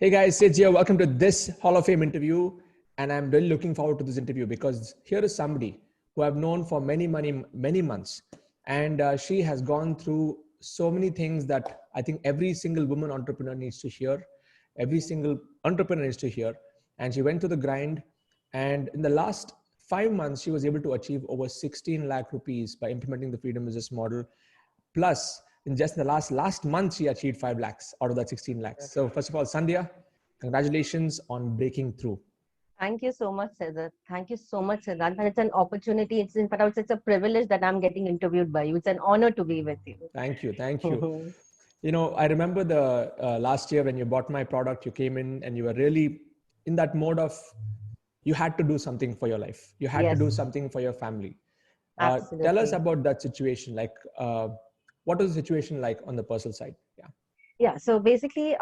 Hey guys, Sid here. Welcome to this Hall of Fame interview. And I'm really looking forward to this interview because here is somebody who I've known for many months. And she has gone through so many things that I think every single woman entrepreneur needs to hear. Every single entrepreneur needs to hear. And she went to the grind. And in the last 5 months, she was able to achieve over 16 lakh rupees by implementing the Freedom Business Model. Plus, in just the last month, she achieved 5 lakhs out of that 16 lakhs. So first of all, Sandhya, congratulations on breaking through. Thank you so much, Siddharth. Thank you so much, Siddharth. And it's an opportunity. It's in fact, it's a privilege that I'm getting interviewed by you. It's an honor to be with you. Thank you. Thank you. You know, I remember the last year when you bought my product, you came in and you were really in that mode of you had to do something for your life. You had to do something for your family. Absolutely. Tell us about that situation. Like, what was the situation like on the personal side? Yeah. Yeah. So basically,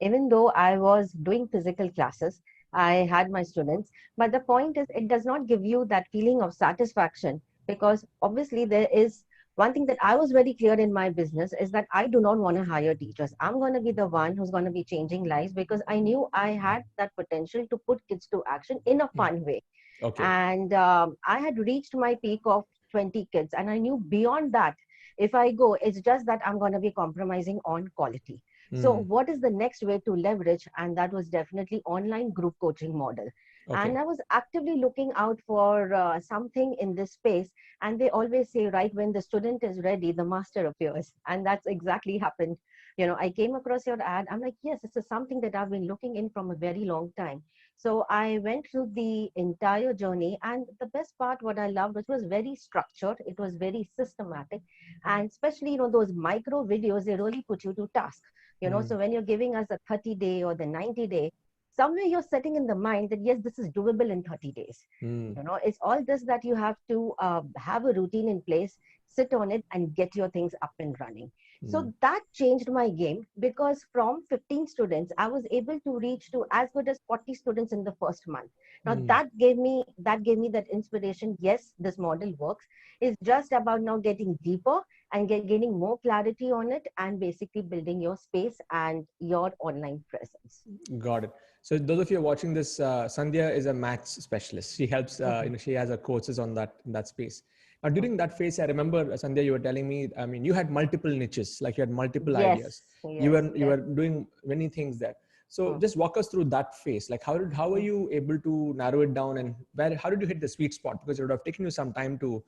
even though I was doing physical classes, I had my students, but the point is, it does not give you that feeling of satisfaction because obviously there is one thing that I was very clear in my business is that I do not want to hire teachers. I'm going to be the one who's going to be changing lives because I knew I had that potential to put kids to action in a fun way. Okay. And I had reached my peak of 20 kids, and I knew beyond that, if I go, it's just that I'm going to be compromising on quality. So what is the next way to leverage? And that was definitely online group coaching model. Okay. And I was actively looking out for something in this space. And they always say, right, when the student is ready, the master appears. And that's exactly happened. You know, I came across your ad. I'm like, yes, this is something that I've been looking in from a very long time. So I went through the entire journey. And the best part, what I loved, it was very structured. It was very systematic. And especially, you know, those micro videos, they really put you to task. You know, so when you're giving us a 30-day or the 90-day, somewhere you're setting in the mind that, yes, this is doable in 30 days. You know, it's all this that you have to have a routine in place, sit on it and get your things up and running. So that changed my game because from 15 students, I was able to reach to as good as 40 students in the first month. Now that gave me that inspiration. Yes, this model works. It's just about now getting deeper and gaining more clarity on it and basically building your space and your online presence. Got it. So those of you watching this, Sandhya is a maths specialist. She helps, you know, she has her courses on that in that space. Now, during that phase, I remember, Sandhya, you were telling me, I mean, you had multiple niches, like you had multiple ideas. You were doing many things there. So just walk us through that phase. Like how were you able to narrow it down and how did you hit the sweet spot? Because it would have taken you some time to,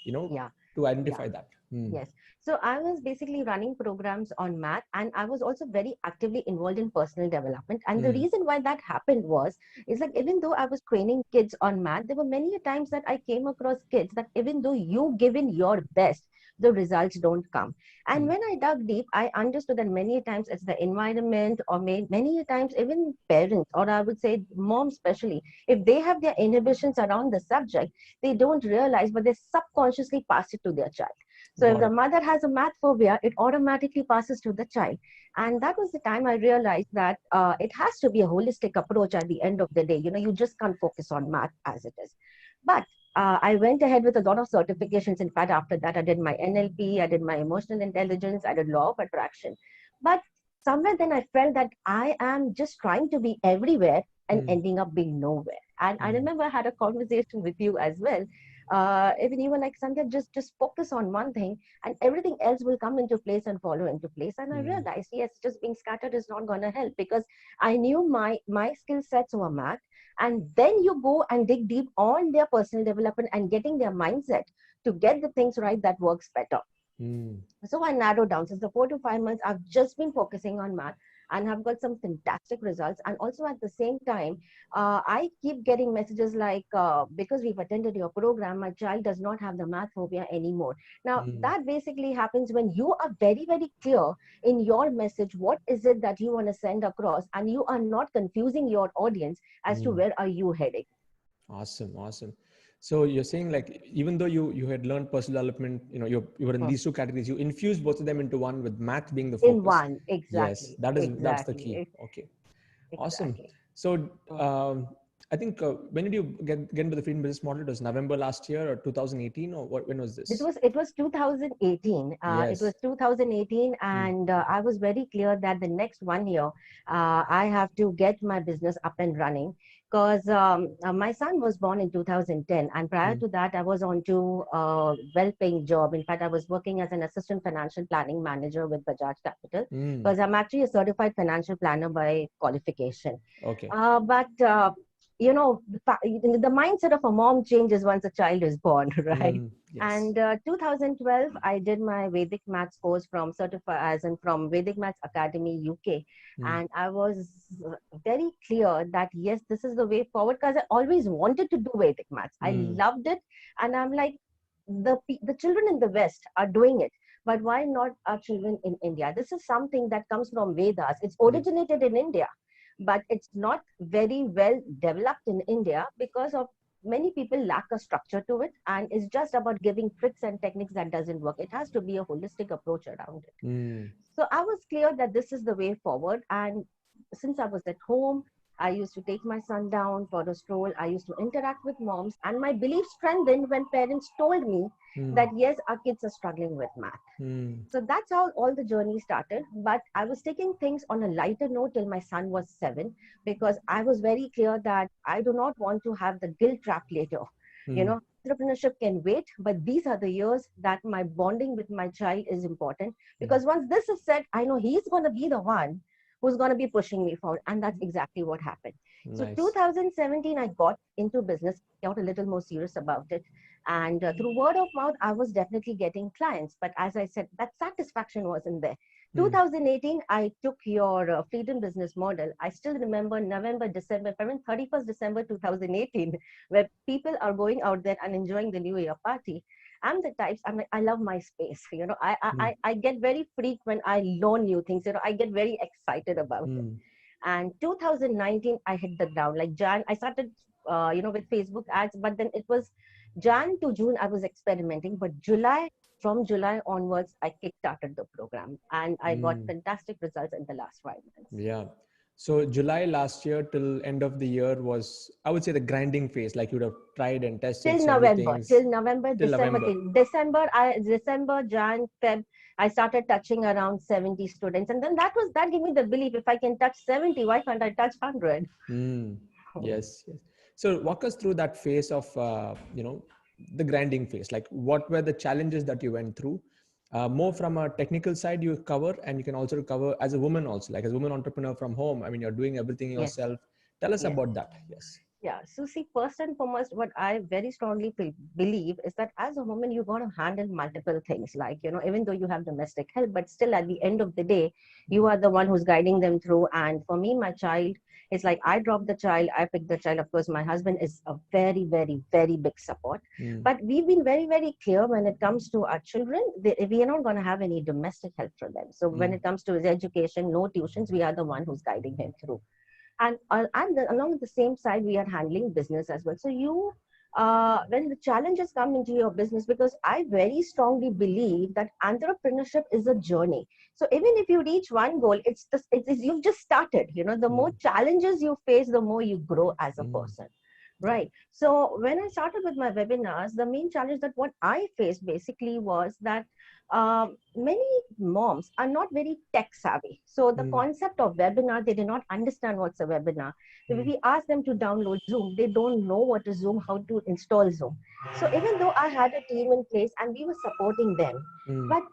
you know, to identify that. Yes. So I was basically running programs on math and I was also very actively involved in personal development. And the reason why that happened was, is like, even though I was training kids on math, there were many times that I came across kids that even though you give in your best, the results don't come. And when I dug deep, I understood that many times it's the environment or many times even parents, or I would say moms especially, if they have their inhibitions around the subject, they don't realize, but they subconsciously pass it to their child. So if the mother has a math phobia, it automatically passes to the child. And that was the time I realized that it has to be a holistic approach at the end of the day. You know, you just can't focus on math as it is. But I went ahead with a lot of certifications. In fact, after that, I did my NLP, I did my emotional intelligence, I did law of attraction. But somewhere then I felt that I am just trying to be everywhere and ending up being nowhere. And I remember I had a conversation with you as well. Even you were like, Sandhya, just focus on one thing and everything else will come into place and follow into place. And I realized, yes, just being scattered is not going to help because I knew my skill sets were math. And then you go and dig deep on their personal development and getting their mindset to get the things right that works better. So I narrowed down. Since the 4 to 5 months, I've just been focusing on math and have got some fantastic results. And also at the same time, I keep getting messages like, because we've attended your program, my child does not have the math phobia anymore. Now, that basically happens when you are very, very clear in your message. What is it that you want to send across? And you are not confusing your audience as to where are you heading. Awesome. Awesome. So you're saying like, even though you had learned personal development, you know, you were in these two categories, you infused both of them into one with math being the focus. In one, exactly. Yes, that's the key. Okay. Awesome. Exactly. So I think when did you get into the freedom business model? It was November last year or 2018, or what? When was It this? was it was 2018. It was Yes. 2018, Mm. and I was very clear that the next 1 year, I have to get my business up and running because my son was born in 2010, and prior Mm. to that, I was on to a well-paying job. In fact, I was working as an assistant financial planning manager with Bajaj Capital Mm. because I'm actually a certified financial planner by qualification. Okay. But the mindset of a mom changes once a child is born, right? Mm. Yes. And 2012, I did my Vedic Maths course from certified as in from Vedic Maths Academy UK, Mm. and I was very clear that yes, this is the way forward because I always wanted to do Vedic Maths. I Mm. loved it, and I'm like, the children in the West are doing it, but why not our children in India? This is something that comes from Vedas. It's Yes. originated in India, but it's not very well developed in India because of many people lack a structure to it, and it's just about giving tricks and techniques that doesn't work. It has to be a holistic approach around it. Mm. So I was clear that this is the way forward. And since I was at home, I used to take my son down for a stroll. I used to interact with moms, and my belief strengthened when parents told me Mm. that yes, our kids are struggling with math. Mm. So that's how all the journey started. But I was taking things on a lighter note till my son was 7, because I was very clear that I do not want to have the guilt trap later. You Mm. know, entrepreneurship can wait, but these are the years that my bonding with my child is important. Mm. Because once this is said, I know he's going to be the one who's going to be pushing me forward. And that's exactly what happened. So Nice. 2017, I got into business, got a little more serious about it. And through word of mouth, I was definitely getting clients. But as I said, that satisfaction wasn't there. Mm. 2018, I took your freedom business model. I still remember November, December, I mean 31st December 2018, where people are going out there and enjoying the New Year party. I'm the types, I'm like, I love my space. Mm. I get very freaked when I learn new things. I get very excited about it. Mm. And 2019, I hit the ground. Like Jan, I started, with Facebook ads, but then it was Jan to June, I was experimenting. But from July onwards, I kickstarted the program and I got Mm. fantastic results in the last 5 months. Yeah. So July last year till end of the year was, I would say, the grinding phase. Like you would have tried and tested Till so many November, things till December, November. December, Jan, Feb, I started touching around 70 students. And then that gave me the belief if I can touch 70, why can't I touch 100? Mm. Yes. Yes. So walk us through that phase of, the grinding phase. Like what were the challenges that you went through? More from a technical side you cover, and you can also cover as a woman also, like as a woman entrepreneur from home. I mean, you're doing everything Yes, yourself. Tell us yes. about that. Yes. Yeah. So see, first and foremost, what I very strongly believe is that as a woman, you got to handle multiple things. Like, even though you have domestic help, but still at the end of the day, you are the one who's guiding them through. And for me, my child is like, I drop the child, I pick the child. Of course, my husband is a very, very, very big support. Mm. But we've been very, very clear when it comes to our children, we are not going to have any domestic help for them. So when Mm. it comes to his education, no tuitions, we are the one who's guiding him through. And along the same side, we are handling business as well. So when the challenges come into your business, because I very strongly believe that entrepreneurship is a journey. So even if you reach one goal, you've just started. The more Mm. challenges you face, the more you grow as a Mm. person. Yeah. Right. So when I started with my webinars, the main challenge that what I faced basically was that many moms are not very tech savvy. So the Mm. concept of webinar, they do not understand what's a webinar. If Mm. we ask them to download Zoom, they don't know what is Zoom, how to install Zoom. So even though I had a team in place and we were supporting them, Mm. but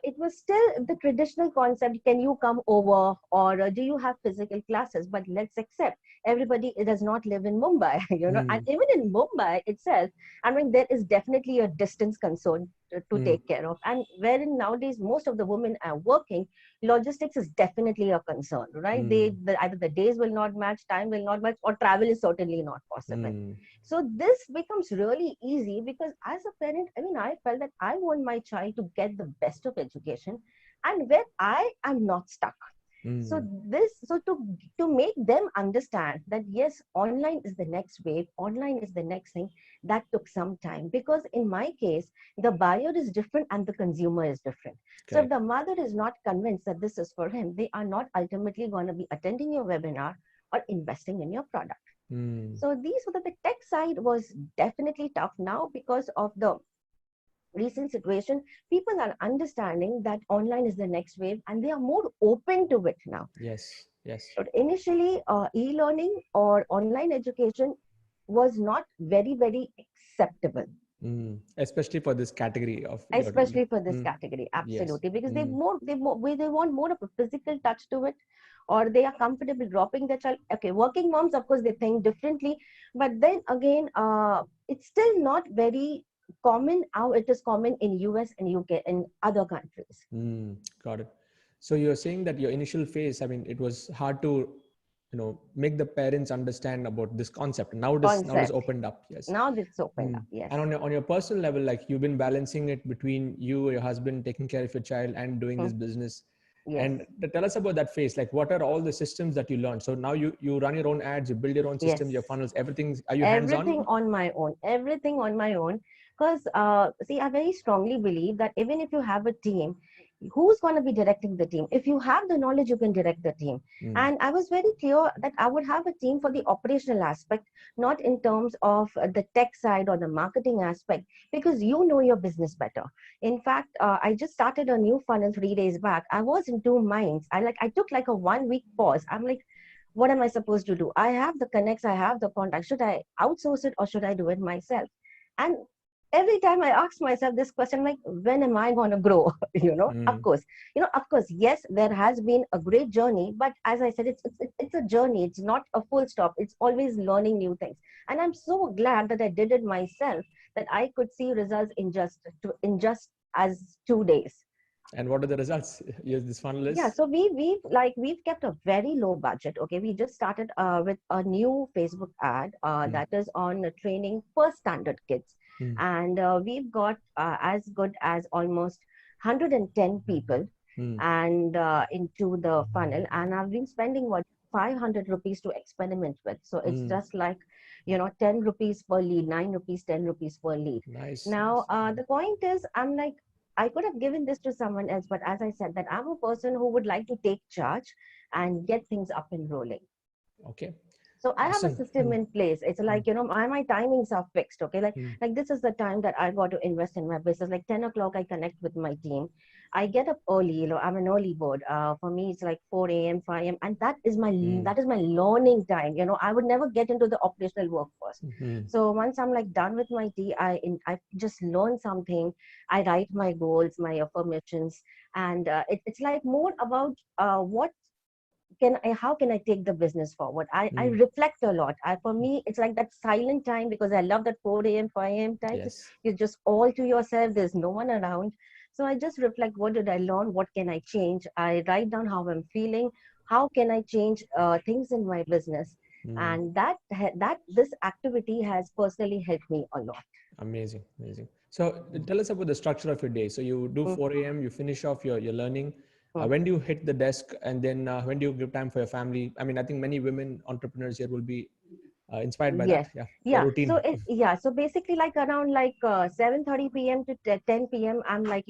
it was still the traditional concept, can you come over, or do you have physical classes? But let's accept everybody does not live in Mumbai, and Mm. even in Mumbai itself, I mean, there is definitely a distance concern to Mm. take care of. And wherein nowadays most of the women are working, logistics is definitely a concern, right? Mm. Either the days will not match, time will not match, or travel is certainly not possible. Mm. So this becomes really easy because as a parent, I mean, I felt that I want my child to get the best of education and where I am not stuck. So Mm. to make them understand that yes, online is the next wave, online is the next thing, that took some time, because in my case, the buyer is different and the consumer is different. So if Correct. the mother is not convinced that this is for him, they are not ultimately going to be attending your webinar or investing in your product. So these were the tech side was definitely tough now because of the recent situation. People are understanding that online is the next wave and they are more open to it now. Yes, yes. But initially, e-learning or online education was not very acceptable, Especially for this category of your. especially for this Mm, category. yes. Absolutely, because they want more of a physical touch to it, or they are comfortable dropping their child. Okay, working moms, of course, they think differently, but then again, it's still not very common how it is common in US and UK and other countries. Got it. So you're saying that your initial phase, I mean, it was hard to, make the parents understand about this concept. Now it is Concept. opened up. Yes. Now it's opened up. Yes. And on your personal level, like you've been balancing it between you, your husband, taking care of your child, and doing Hmm. this business. Yes. And tell us about that phase. Like, what are all the systems that you learned? So now you run your own ads, you build your own systems, your Yes. funnels, everything. Are you hands Everything on? on my own. Everything on my own. Because, see, I very strongly believe that even if you have a team, who's going to be directing the team? If you have the knowledge, you can direct the team. And I was very clear that I would have a team for the operational aspect, not in terms of the tech side or the marketing aspect, because you know your business better. In fact, I just started a new funnel 3 days back. I was in two minds. I took like a 1 week pause. I'm like, what am I supposed to do? I have the connects, I have the contact. Should I outsource it or should I do it myself? And every time I ask myself this question, like, when am I going to grow? Mm, Of course, yes, there has been a great journey, but as I said, it's a journey. It's not a full stop. It's always learning new things. And I'm so glad that I did it myself, that I could see results in just as 2 days. and what are the results? Yes, this funnel Yeah, is. so we've kept a very low budget. Okay, we just started with a new Facebook ad Mm, that is on training first standard kids, mm, and we've got as good as almost 110 people mm, and into the funnel, and I've been spending what 500 rupees to experiment with. So it's mm. just like 10 rupees per lead, 9 rupees, 10 rupees per lead. Nice, Now nice. the point is, I'm like, I could have given this to someone else, but as I said, that I'm a person who would like to take charge and get things up and rolling. Okay, So I have a awesome. system in place. It's Mm, like, my timings are fixed. Okay. Like, mm, like this is the time that I got to invest in my business. Like 10 o'clock, I connect with my team. I get up early, I'm an early bird. For me, it's like 4 a.m., 5 a.m. And mm, that is my learning time. I would never get into the operational work first. mm, So once I'm like done with my tea, I just learn something. I write my goals, my affirmations, and it's like more about what how can I take the business forward? I mm. reflect a lot. For me, it's like that silent time, because I love that 4 a.m., 5 a.m. time. Yes. You're just all to yourself. There's no one around. So I just reflect, what did I learn? What can I change? I write down how I'm feeling. How can I change things in my business? Mm. And that this activity has personally helped me a lot. Amazing, amazing. So tell us about the structure of your day. So you do Mm, 4 a.m., you finish off your learning. mm. When do you hit the desk, and then when do you give time for your family? I mean, I think many women entrepreneurs here will be inspired by that. Yes. Yeah, the Yeah. routine. So basically like around like 7:30 p.m. to 10 p.m. I'm like,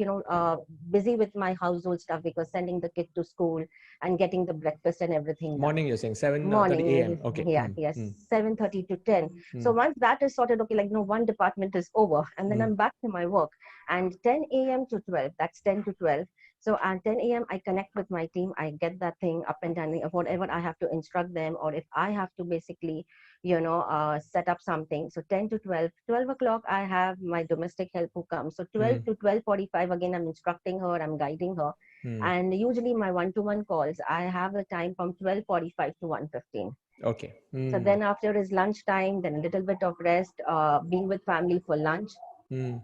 busy with my household stuff, because sending the kid to school and getting the breakfast and everything done. Morning, you're saying 7:30 Morning, a.m. Okay. yeah, Mm, yes, mm, 7:30 to 10. So mm, once that is sorted, okay, like, one department is over, and then mm, I'm back to my work. And 10 a.m. to 12, that's 10 to 12. So at 10 a.m., I connect with my team. I get that thing up and running, whatever I have to instruct them, or if I have to basically, set up something. So 10 to 12, 12 o'clock, I have my domestic help who comes. So 12 mm, to 12:45, again, I'm instructing her, I'm guiding her. mm. And usually my one-to-one calls, I have the time from 12:45 to 1:15. Okay. So Mm, then after is lunchtime, then a little bit of rest, being with family for lunch. mm,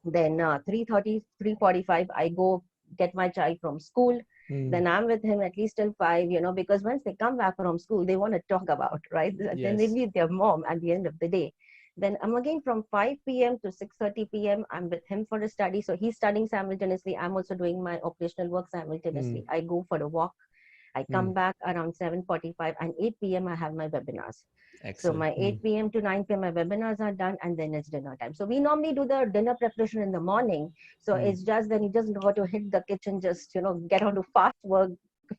Then 3:30, 3:45, I go get my child from school. mm. Then I'm with him at least till 5, because once they come back from school, they want to talk about, right? Then they Yes. need their mom at the end of the day. Then I'm again from 5 p.m. to 6:30 p.m. I'm with him for a study. So he's studying simultaneously. I'm also doing my operational work Mm, simultaneously. I go for a walk. I mm. come back around 7:45, and 8 p.m. I have my webinars. So Excellent. my Mm, 8 p.m. to 9 p.m. my webinars are done, and then it's dinner time. So we normally do the dinner preparation in the morning. So mm. it's just then you just got to hit the kitchen, just get on to fast work,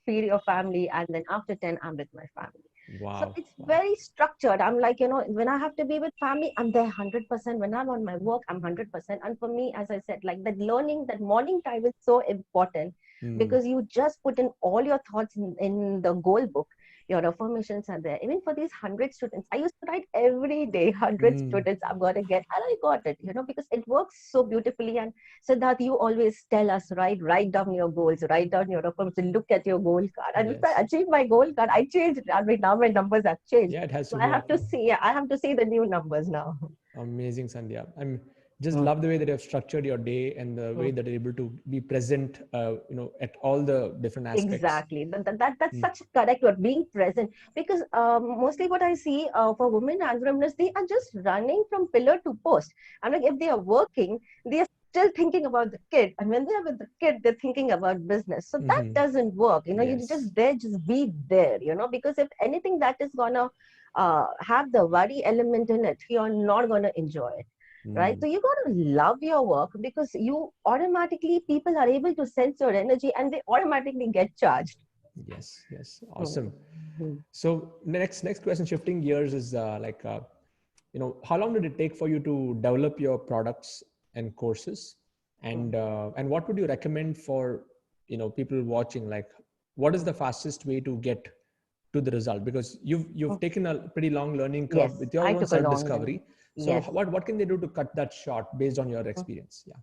feed your family, and then after 10 I'm with my family. So Wow. it's Wow. very structured. I'm like, when I have to be with family, I'm there 100%. When I'm on my work, I'm 100%. And for me, as I said, like that learning, that morning time is so important Mm. because you just put in all your thoughts in the goal book. Your affirmations are there. Even for these 100 students, I used to write every day, 100 Mm. students I'm going to get. And I got it, because it works so beautifully. And so that you always tell us, right? Write down your goals, write down your affirmations, look at your goal card. And if I Yes. achieve my goal card, I changed it. I mean, now my numbers have changed. Yeah, it has So to I go have up to now. see, yeah, I have to see the new numbers now. Amazing, Sandhya. I'm just Mm, love the way that you have structured your day and the way mm. that you're able to be present, at all the different aspects. Exactly. That's Mm. such a correct word, being present. Because mostly what I see for women entrepreneurs, they are just running from pillar to post. I'm like, if they are working, they are still thinking about the kid. And when they are with the kid, they're thinking about business. So that Mm-hmm. doesn't work. You Yes. just there, just be there, because if anything that is going to have the worry element in it, you're not going to enjoy it. Right, Mm. so you got to love your work because you automatically, people are able to sense your energy and they automatically get charged. Yes. Yes. Awesome. Mhm. So next question, shifting gears, is how long did it take for you to develop your products and courses, and what would you recommend for people watching? Like, what is the fastest way to get to the result? Because you've taken a pretty long learning curve Yes, with your I own took a self long discovery. run. So Yes. what can they do to cut that short based on your experience? Yeah.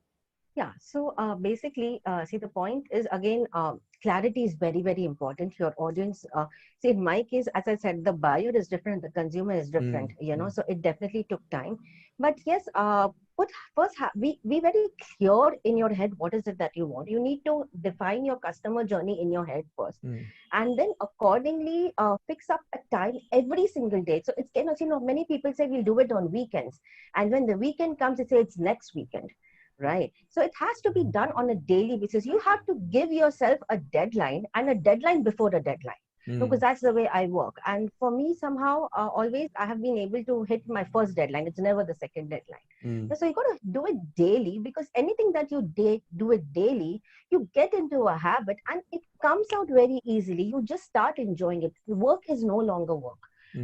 Yeah, so basically, see, the point is again, clarity is very, very important. Your audience, see, in my case, as I said, the buyer is different, the consumer is different, Mm, mm, so it definitely took time. But yes, put first, be very clear in your head what is it that you want. You need to define your customer journey in your head first. mm, And then accordingly, fix up a time every single day. So it's kind of, many people say we'll do it on weekends. And when the weekend comes, they say it's next weekend. Right. So it has to be done on a daily basis. You have to give yourself a deadline and a deadline before the deadline. Because mm, that's the way I work. And for me, somehow, always I have been able to hit my first deadline. It's never the second deadline. mm, So you got to do it daily because anything that you do it daily, you get into a habit and it comes out very easily. You just start enjoying it. Work is no longer work.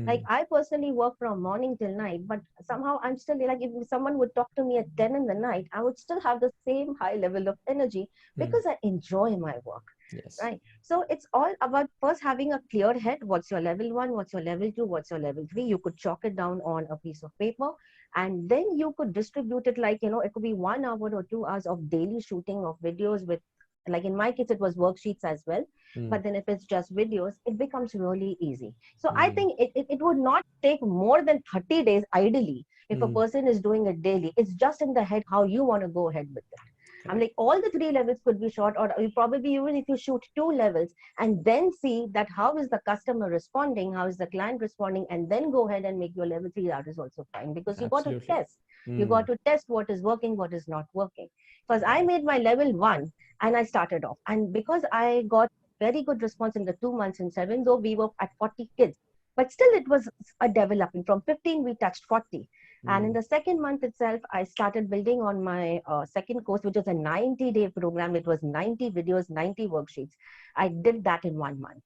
Like mm, I personally work from morning till night, but somehow I'm still like, if someone would talk to me at 10 in the night, I would still have the same high level of energy mm. because I enjoy my work. Yes. Right. So it's all about first having a clear head. What's your level one? What's your level two? What's your level three? You could chalk it down on a piece of paper and then you could distribute it like, it could be 1 hour or 2 hours of daily shooting of videos with, like in my case, it was worksheets as well. Mm, But then if it's just videos, it becomes really easy. So I mm, think it would not take more than 30 days ideally if a mm. person is doing it daily. It's just in the head how you want to go ahead with it. I'm Correct. like all the three levels could be shot, or you probably even if you shoot two levels and then see that how is the customer responding, how is the client responding, and then go ahead and make your level three. That is also fine because you got to Absolutely. test. You got Mm. to test what is working, what is not working. Because I Right. made my level one and I started off, and because I got very good response in the 2 months in seven, though we were at 40 kids, but still it was a developing. From 15 we touched 40, and in Mm. the second month itself, I started building on my second course, which was a 90-day program. It was 90 videos, 90 worksheets. I did that in 1 month.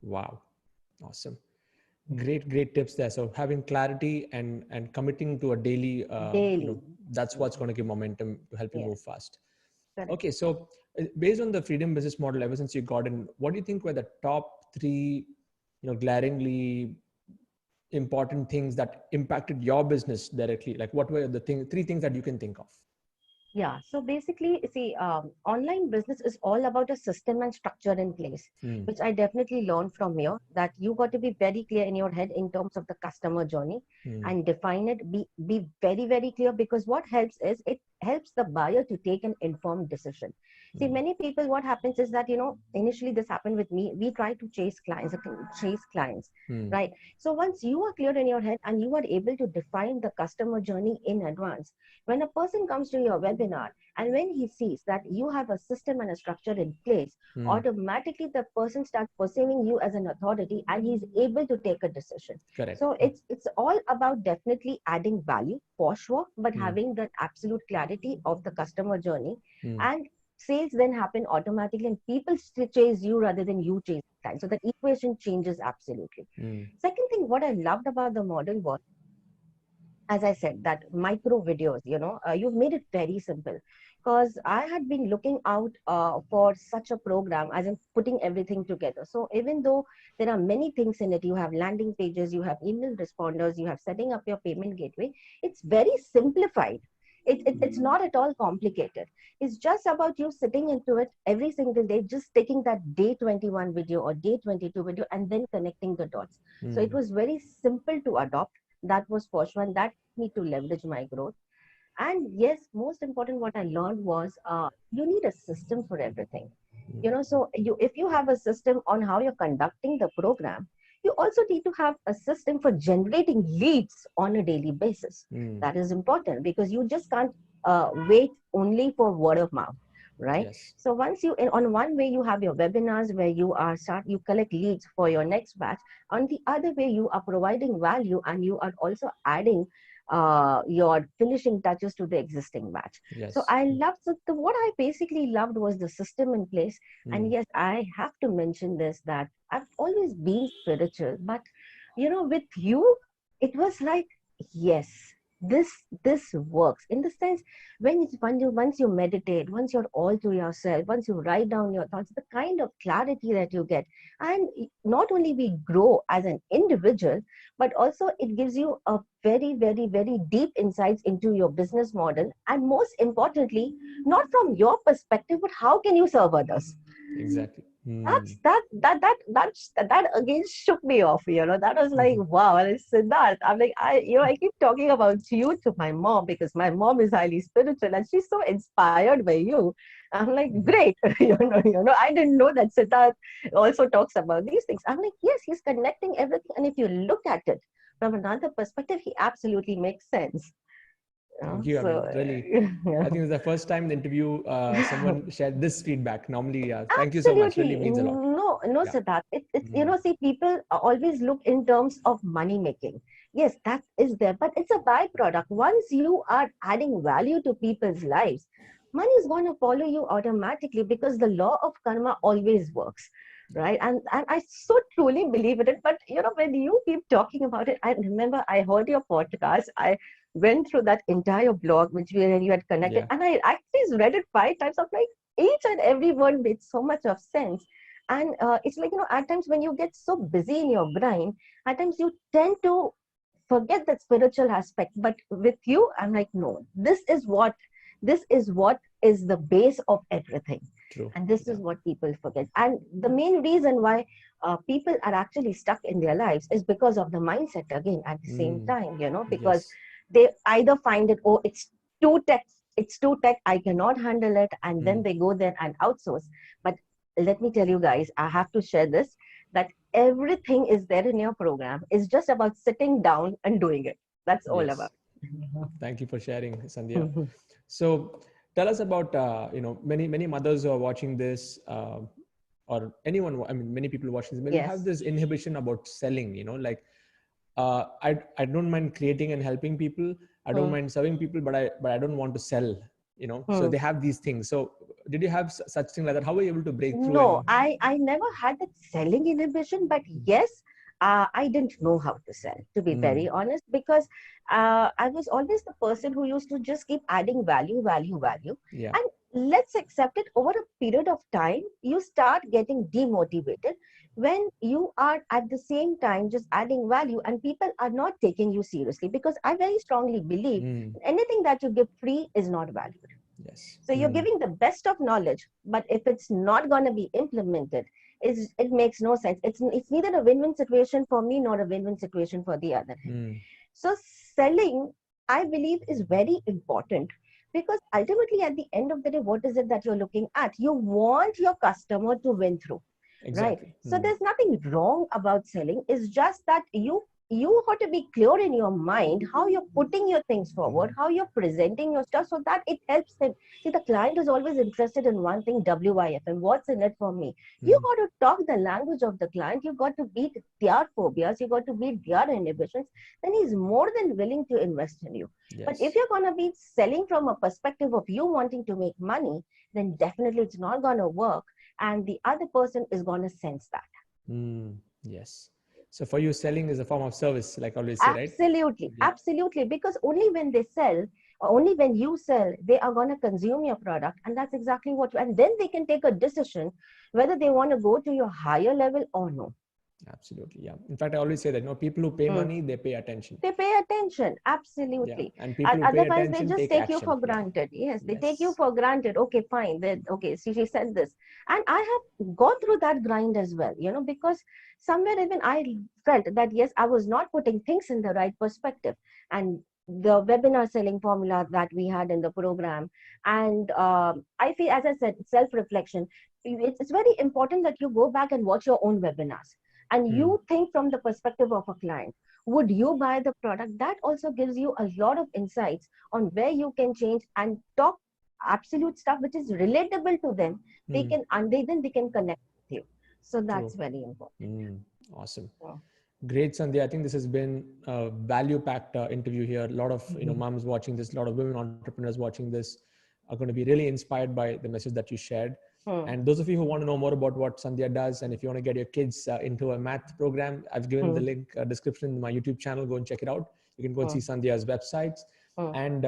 Wow. Awesome. Great tips there. So having clarity and committing to a daily, Daily. that's what's going to give momentum to help you Yes, move fast. correct. Okay, so based on the freedom business model, ever since you got in, what do you think were the top three, glaringly important things that impacted your business directly? Like, what were the three things that you can think of? Yeah. So basically, see, online business is all about a system and structure in place, Mm, which I definitely learned from here that you got to be very clear in your head in terms of the customer journey mm, and define it. Be very, very clear because what helps is it helps the buyer to take an informed decision. See, mm, many people, what happens is that, initially this happened with me. We try to chase clients, mm, right? So once you are clear in your head and you are able to define the customer journey in advance, when a person comes to your webinar and when he sees that you have a system and a structure in place, mm. automatically the person starts perceiving you as an authority and he's able to take a decision. Correct. So it's all about definitely adding value for sure, but Mm, having that absolute clarity of the customer journey mm, and sales then happen automatically, and people chase you rather than you chase the client. So that equation changes absolutely. Second thing, what I loved about the model was, as I said, that micro videos, you've made it very simple. Because I had been looking out for such a program, as in putting everything together. So even though there are many things in it, you have landing pages, you have email responders, you have setting up your payment gateway, it's very simplified. It's not at all complicated. It's just about you sitting into it every single day, just taking that day 21 video or day 22 video and then connecting the dots. So it was very simple to adopt. That was first one. That me to leverage my growth. And yes, most important, what I learned was you need a system for everything. So if you have a system on how you're conducting the program, you also need to have a system for generating leads on a daily basis. That is important, because you just can't wait only for word of mouth, right? Yes. So once on one way you have your webinars where you collect leads for your next batch. On the other way, you are providing value and you are also adding your finishing touches to the existing batch. Yes. So I loved what I basically loved was the system in place. And yes, I have to mention this, that I've always been spiritual, but with you, it was like, yes, this works, in the sense, once you meditate, once you're all to yourself, once you write down your thoughts, the kind of clarity that you get, and not only we grow as an individual, but also it gives you a very, very, very deep insights into your business model, and most importantly, not from your perspective, but how can you serve others. Exactly. That again shook me off. That was like, wow. And I said that I'm like, I keep talking about you to my mom, because my mom is highly spiritual and she's so inspired by you. I'm like, great. I didn't know that Siddharth also talks about these things. I'm like, yes, he's connecting everything, and if you look at it from another perspective, he absolutely makes sense. Thank you. I mean, really, Yeah. I think it's the first time in the interview someone shared this feedback. Normally, thank you so much. Really Absolutely. means a lot. No, Yeah. Siddharth. See, people always look in terms of money making. Yes, that is there, but it's a byproduct. Once you are adding value to people's lives, money is going to follow you automatically, because the law of karma always works, right? And I so truly believe in it. But when you keep talking about it, I remember I heard your podcast. I went through that entire blog which you had connected, Yeah. and I actually read it 5 times. Of like, each and every word made so much of sense. And it's like, at times when you get so busy in your brain, at times you tend to forget that spiritual aspect. But with you, I'm like, no, this is what is the base of everything. True. And this Yeah. is what people forget. And the main reason why people are actually stuck in their lives is because of the mindset again at the same time, because Yes. they either find it, oh, it's too tech, I cannot handle it, and then they go there and outsource. But let me tell you guys, I have to share this, that everything is there in your program. It's just about sitting down and doing it. That's all about. Yes. Thank you for sharing, Sandhya. So tell us about, many mothers who are watching this, or anyone, I mean, many people watching this, maybe have Yes. this inhibition about selling, like, I don't mind creating and helping people. I don't mind serving people, but I don't want to sell, so they have these things. So did you have such thing like that? How were you able to break through? No, I never had that selling inhibition, but yes, I didn't know how to sell, to be very honest, because I was always the person who used to just keep adding value, value, value. Yeah. And let's accept it, over a period of time, you start getting demotivated when you are at the same time just adding value and people are not taking you seriously. Because I very strongly believe anything that you give free is not valued. Yes. So you're giving the best of knowledge, but if it's not going to be implemented, it makes no sense. It's neither a win-win situation for me nor a win-win situation for the other. So selling, I believe, is very important, because ultimately at the end of the day, what is it that you're looking at? You want your customer to win through. Exactly. Right. So there's nothing wrong about selling. It's just that you have to be clear in your mind how you're putting your things forward, how you're presenting your stuff, so that it helps them. See, the client is always interested in one thing, WIF, and what's in it for me. You got to talk the language of the client. You got to beat their phobias. You got to beat their inhibitions. Then he's more than willing to invest in you. Yes. But if you're going to be selling from a perspective of you wanting to make money, then definitely it's not going to work. And the other person is going to sense that. Yes. So for you, selling is a form of service, like I always say, right? Absolutely, Yeah. absolutely. Because only when they sell, or only when you sell, they are going to consume your product. And that's exactly what, and then they can take a decision whether they want to go to your higher level or no. Absolutely. Yeah. In fact, I always say that, people who pay Hmm. money, they pay attention. They pay attention, Yeah. absolutely. And people who pay Otherwise, they attention just take take you action. for Yeah. granted. Yes, they take you Yes. for granted. Okay, fine. Then okay, see, she said this, and I have gone through that grind as well. Because somewhere even I felt that yes, I was not putting things in the right perspective, and the webinar selling formula that we had in the program, and I feel, as I said, self-reflection. It's very important that you go back and watch your own webinars, and Hmm. you think from the perspective of a client. Would you buy the product? That also gives you a lot of insights on where you can change and talk absolute stuff which is relatable to them. They Hmm. can, and then they can connect with you. So True. that's very important. Awesome. Yeah. Great, Sandhya. I think this has been a value-packed interview here. A lot of Mhm. moms watching this, a lot of women entrepreneurs watching this are going to be really inspired by the message that you shared. Hmm. And those of you who want to know more about what Sandhya does, and if you want to get your kids into a math program, I've given the Hmm. link description in my YouTube channel. Go and check it out. You can go and Hmm. see Sandhya's websites. Hmm. And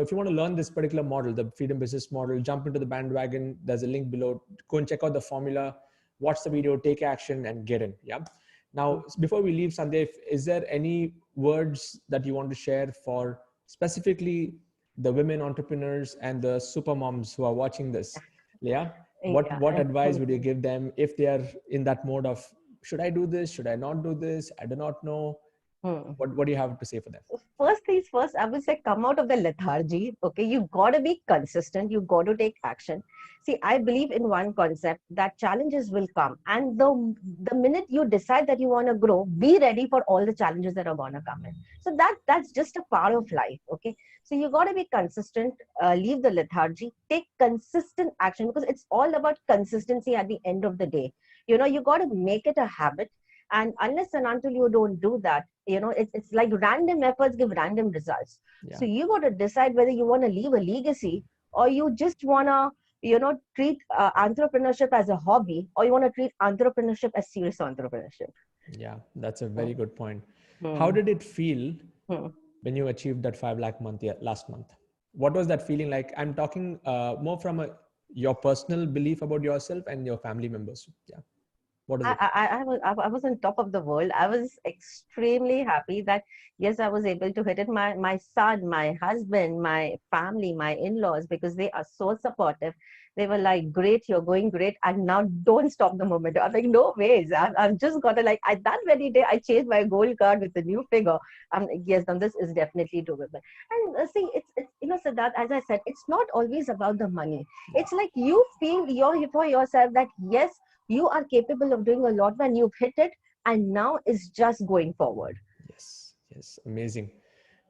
if you want to learn this particular model, the freedom business model, jump into the bandwagon. There's a link below. Go and check out the formula. Watch the video, take action, and get in. Yeah. Hmm. Now, before we leave, Sandeep, is there any words that you want to share for specifically the women entrepreneurs and the super moms who are watching this? Leah, what Yeah. advice would you give them if they are in that mode of, should I do this? Should I not do this? I do not know. Hmm. What do you have to say for them? First things first, I would say come out of the lethargy. Okay, you got to be consistent. You got to take action. See, I believe in one concept that challenges will come, and the minute you decide that you want to grow, be ready for all the challenges that are gonna come in. So that's just a part of life. Okay, so you got to be consistent. Leave the lethargy. Take consistent action, because it's all about consistency at the end of the day. You got to make it a habit, and unless and until you don't do that, it's like random efforts give random results. Yeah. So you got to decide whether you want to leave a legacy, or you just want to treat entrepreneurship as a hobby, or you want to treat entrepreneurship as serious entrepreneurship. Yeah, that's a very Hmm. good point. How Hmm. did it feel Hmm. when you achieved that 5 lakh month last month? What was that feeling like? I'm talking more from your personal belief about yourself and your family members. Yeah. What is it? I was on top of the world. I was extremely happy that yes, I was able to hit it. My son, my husband, my family, my in-laws, because they are so supportive. They were like, "Great, you're going great, and now don't stop the moment." I'm like, "No ways. I've just got to like." That very day, I changed my gold card with a new figure. I'm like, yes, now this is definitely doable. And see, it's so that, as I said, it's not always about the money. Yeah. It's like you feel for yourself that yes, you are capable of doing a lot when you've hit it, and now it's just going forward. Yes. Yes. Amazing.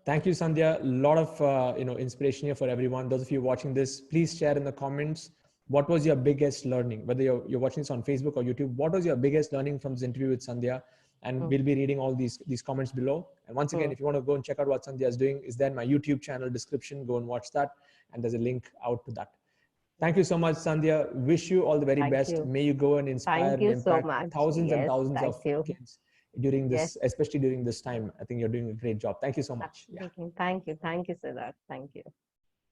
Thank you, Sandhya. A lot of inspiration here for everyone. Those of you watching this, please share in the comments what was your biggest learning. Whether you're watching this on Facebook or YouTube, what was your biggest learning from this interview with Sandhya? And Mm, we'll be reading all these comments below. And once again, mm. if you want to go and check out what Sandhya is doing, is there in my YouTube channel description. Go and watch that, and there's a link out to that. Thank you so much, Sandhya. Wish you all the very Thank best. you. May you go and inspire Thank and you so impact much. thousands and Yes, thousands thank of you. kids during Yes. this, especially during this time. I think you're doing a great job. Thank you so much. Yeah. Thank you. Thank you, Siddharth. Thank you.